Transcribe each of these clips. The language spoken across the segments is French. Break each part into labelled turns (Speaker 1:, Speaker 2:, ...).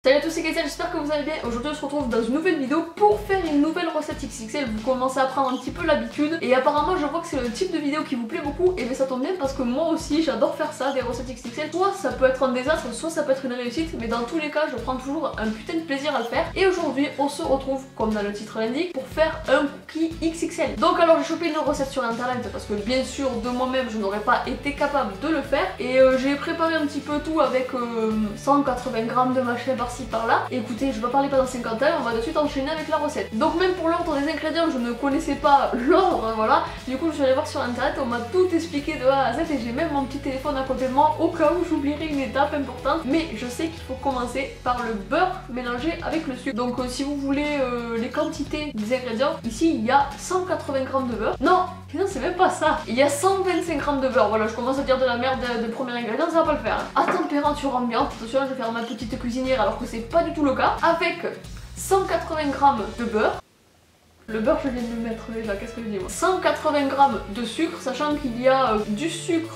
Speaker 1: Salut à tous, c'est Katia, j'espère que vous allez bien. Aujourd'hui on se retrouve dans une nouvelle vidéo pour faire une nouvelle recette XXL. Vous commencez à prendre un petit peu l'habitude et apparemment je vois que c'est le type de vidéo qui vous plaît beaucoup. Et bien ça tombe bien parce que moi aussi j'adore faire ça, des recettes XXL. Soit ça peut être un désastre, soit ça peut être une réussite, mais dans tous les cas je prends toujours un putain de plaisir à le faire. Et aujourd'hui on se retrouve, comme dans le titre l'indique, pour faire un cookie XXL. Donc alors j'ai chopé une recette sur internet parce que bien sûr de moi-même je n'aurais pas été capable de le faire. Et j'ai préparé un petit peu tout avec 180 grammes de machin par-ci par-là. Écoutez, je vais pas parler pendant 50 ans, on va de suite enchaîner avec la recette. Donc même pour l'ordre des ingrédients, je ne connaissais pas l'ordre, voilà. Du coup je suis allée voir sur internet, on m'a tout expliqué de A à Z et j'ai même mon petit téléphone à côté de moi au cas où j'oublierais une étape importante. Mais je sais qu'il faut commencer par le beurre mélangé avec le sucre. Donc si vous voulez les quantités des ingrédients, ici il y a 180 grammes de beurre. Non, c'est même pas ça. Il y a 125 grammes de beurre. Voilà, je commence à dire de la merde de premier ingrédient, ça va pas le faire. À température ambiante, attention, je vais faire ma petite cuisinière alors que c'est pas du tout le cas. Avec 180 grammes de beurre. Le beurre, je viens de le mettre déjà, qu'est-ce que je dis moi? 180 grammes de sucre, sachant qu'il y a du sucre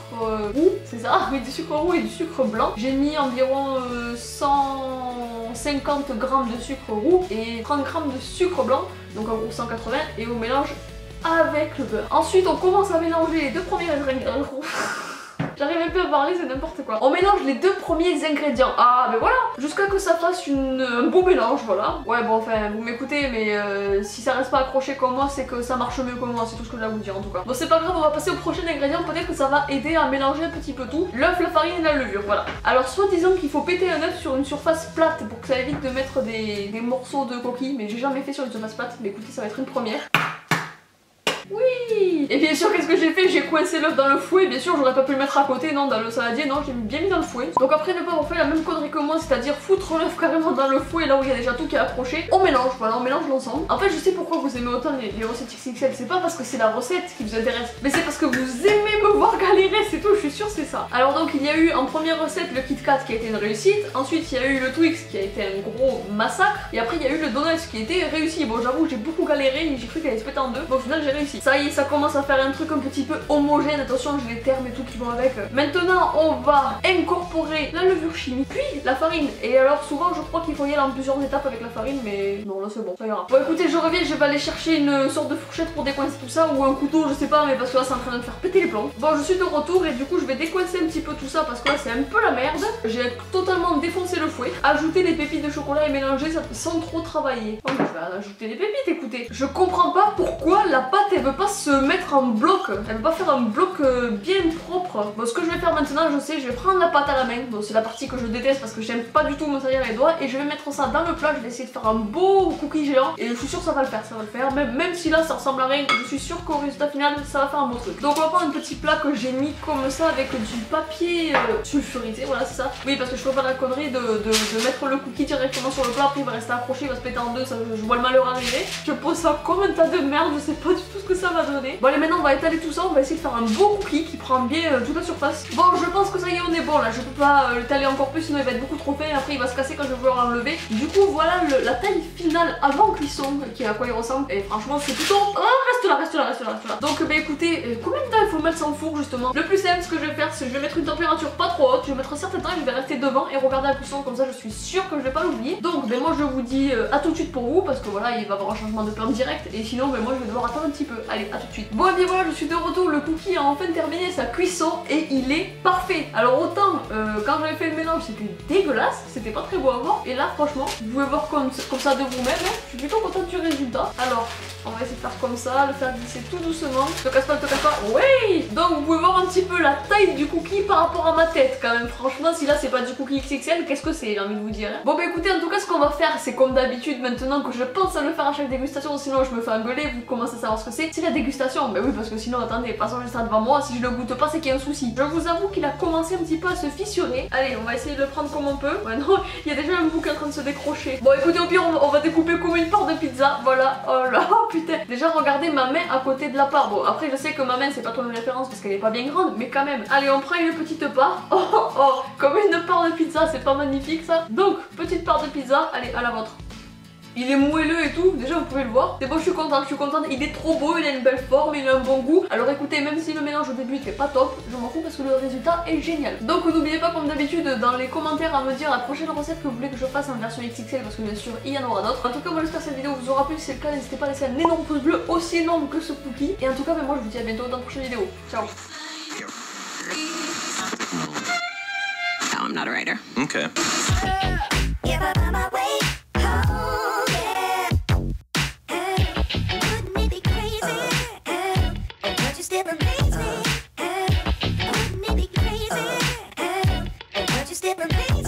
Speaker 1: roux, c'est ça? Ah oui, du sucre roux et du sucre blanc. J'ai mis environ 150 grammes de sucre roux et 30 grammes de sucre blanc, donc en gros 180, et on mélange avec le beurre. Ensuite, on commence à mélanger les deux premiers ingrédients. J'arrive même plus à parler, c'est n'importe quoi. On mélange les deux premiers ingrédients. Ah, mais voilà, jusqu'à que ça fasse un beau mélange, voilà. Ouais, bon, enfin, vous m'écoutez, mais si ça reste pas accroché comme moi, c'est que ça marche mieux que moi, c'est tout ce que j'ai à vous dire en tout cas. Bon, c'est pas grave, on va passer au prochain ingrédient, peut-être que ça va aider à mélanger un petit peu tout. L'œuf, la farine et la levure, voilà. Alors, soit disons qu'il faut péter un œuf sur une surface plate pour que ça évite de mettre des morceaux de coquille, mais j'ai jamais fait sur une surface plate, mais écoutez, ça va être une première. Oui. Et bien sûr, qu'est-ce que j'ai fait? J'ai coincé l'œuf dans le fouet. Bien sûr, j'aurais pas pu le mettre à côté, non, dans le saladier, non, j'ai bien mis dans le fouet. Donc après ne pas avoir fait la même connerie que moi, c'est-à-dire foutre l'œuf carrément dans le fouet, là où il y a déjà tout qui est accroché. On mélange, voilà, on mélange l'ensemble. En fait, je sais pourquoi vous aimez autant les recettes XXL. C'est pas parce que c'est la recette qui vous intéresse, mais c'est parce que vous aimez me voir galérer, c'est tout, je suis sûre c'est ça. Alors donc, il y a eu en première recette le Kit Kat qui a été une réussite. Ensuite, il y a eu le Twix qui a été un gros massacre. Et après, il y a eu le Donut qui a été réussi. Bon, j'avoue, j'ai beaucoup galéré, j'ai cru qu'elle allait se péter en deux. Bon, au final, j'ai réussi. Ça y est, ça commence à faire un truc un petit peu homogène. Attention, j'ai les termes et tout qui vont avec. Maintenant, on va incorporer la levure chimique, puis la farine. Et alors, souvent, je crois qu'il faut y aller en plusieurs étapes avec la farine, mais non, là c'est bon, ça ira. Bon, écoutez, je reviens, je vais aller chercher une sorte de fourchette pour décoincer tout ça, ou un couteau, je sais pas, mais parce que là, c'est en train de me faire péter les plombs. Bon, je suis de retour et du coup, je vais décoincer un petit peu tout ça parce que là, c'est un peu la merde. J'ai totalement défoncé le fouet, ajouter les pépites de chocolat et mélanger ça sans trop travailler. Oh, je vais ajouter les pépites, écoutez. Je comprends pas pourquoi la pâte, elle veut pas se mettre en bloc. Elle veut pas faire un bloc bien propre. Bon, ce que je vais faire maintenant, je sais, je vais prendre la pâte à la main. Bon, c'est la partie que je déteste parce que j'aime pas du tout me salir les doigts. Et je vais mettre ça dans le plat. Je vais essayer de faire un beau cookie géant. Et je suis sûre que ça va le faire, ça va le faire. Même si là, ça ressemble à rien, je suis sûre qu'au résultat final, ça va faire un bon truc. Donc, on va prendre un petit plat que j'ai mis comme ça avec du papier sulfurisé. Voilà, c'est ça. Oui, parce que je fais pas la connerie de mettre le cookie directement sur le plat. Après, il va rester accroché, il va se péter en deux. Ça, je vois le malheur arriver. Je pose ça comme un tas de merde. Je sais pas du tout ce que ça va donner. Bon, allez, maintenant, on va étaler tout ça. On va essayer de faire un beau cookie qui prend bien toute la surface. Bon, je pense que ça y est, on est bon là. Je peux pas l'étaler encore plus, sinon il va être beaucoup trop fin. Après, il va se casser quand je vais vouloir l'enlever. Du coup, voilà la taille finale avant cuisson, qui à quoi il ressemble. Et franchement, c'est plutôt. Oh, reste là, reste là, reste là, reste là. Donc, bah écoutez, combien de temps il faut mettre ça au four justement? Le plus simple, ce que je vais faire, c'est que je vais mettre une température pas trop haute. Je vais mettre un certain temps et je vais rester devant et regarder la cuisson. Comme ça, je suis sûre que je vais pas l'oublier. Donc, ben moi, je vous dis à tout de suite pour vous, parce que voilà, il va y avoir un changement de plan direct. Et sinon, ben moi, je vais devoir attendre un petit peu. Allez, à tout de suite. Bon, et bien voilà, je suis de retour. Le cookie a enfin terminé sa cuisson et il est parfait. Alors autant quand j'avais fait le mélange c'était dégueulasse, c'était pas très beau à voir. Et là franchement, vous pouvez voir comme ça de vous-même. Hein. Je suis plutôt contente du résultat. Alors on va essayer de faire comme ça, le faire glisser tout doucement. Te casse pas, te casse pas. Oui. Donc vous pouvez voir un petit peu la taille du cookie par rapport à ma tête quand même. Franchement, si là c'est pas du cookie XXL, qu'est-ce que c'est, j'ai envie de vous dire. Hein. Bon bah écoutez, en tout cas ce qu'on va faire, c'est comme d'habitude maintenant que je pense à le faire à chaque dégustation, sinon je me fais engueuler, vous commencez à savoir ce que c'est. C'est la dégustation. Bah oui, parce que sinon attendez, passons juste devant moi, si je le goûte pas c'est qu'il y a un souci. Je vous avoue qu'il a commencé un petit peu à se fissurer. Allez, on va essayer de le prendre comme on peut. Ouais non, il y a déjà un bout qui est en train de se décrocher. Bon écoutez, au pire on va découper comme une part de pizza. Voilà, oh là, oh putain. Déjà regardez ma main à côté de la part. Bon après je sais que ma main c'est pas trop une référence parce qu'elle est pas bien grande, mais quand même. Allez, on prend une petite part. Oh oh oh, comme une part de pizza, c'est pas magnifique ça. Donc, petite part de pizza, allez, à la vôtre. il est moelleux et tout, déjà vous pouvez le voir. C'est bon, je suis contente, il est trop beau, il a une belle forme, il a un bon goût. Alors écoutez, même si le mélange au début était pas top, je m'en fous parce que le résultat est génial. Donc n'oubliez pas comme d'habitude dans les commentaires à me dire la prochaine recette que vous voulez que je fasse en version XXL parce que bien sûr il y en aura d'autres. En tout cas moi j'espère que cette vidéo vous aura plu, si c'est le cas n'hésitez pas à laisser un énorme pouce bleu aussi énorme que ce cookie. Et en tout cas moi je vous dis à bientôt dans une prochaine vidéo. Ciao.
Speaker 2: No, I'm not a writer.
Speaker 3: Okay.
Speaker 4: Step amazing.